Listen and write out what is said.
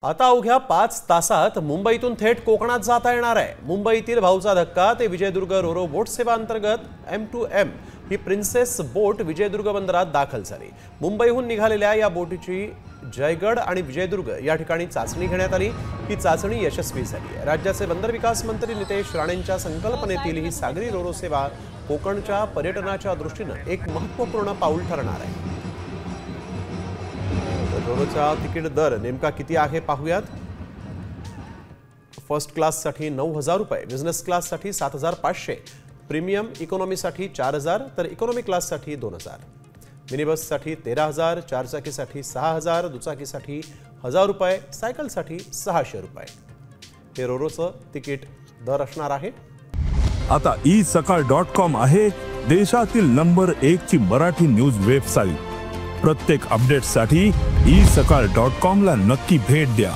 आता अवघ्या 5 तासात मुंबईतून थेट कोकणात जाता येणार आहे। मुंबईतील भाऊचा धक्का ते विजयदुर्ग रोरो बोट सेवा अंतर्गत M2M ही प्रिन्सेस बोट विजयदुर्ग बंदरात दाखल झाली। मुंबईहून निघालेल्या या बोटीची जयगड आणि विजयदुर्ग या ठिकाणी चाचणी घेण्यात आली। ही चाचणी यशस्वी झाली। राज्याचे बंदर विकास मंत्री नितेश राणेंच्या संकल्पनेतील ही सागरी रोरो सेवा कोकणच्या पर्यटनाच्या दृष्टीने एक महत्त्वपूर्ण पाऊल ठरणार आहे। रोरोचा तिकीट दर नेमका किती आहे पाहूयात। फर्स्ट क्लास साठी 9000 रुपये, बिझनेस क्लास साठी 7500, प्रीमियम इकॉनॉमी साठी 4000 तर इकॉनॉमी क्लास साठी 2000, मिनी बस साठी 13000, चारचाकी साठी 6000, दुचाकी साठी 1000 रुपये, सायकल साठी 600 रुपये हे रोरोचं तिकीट दर असणार आहे। आता isakal.com आहे देशातील नंबर 1 ची मराठी न्यूज वेबसाईट। प्रत्येक अपडेटसाठी isakal.com ला नक्की भेट द्या।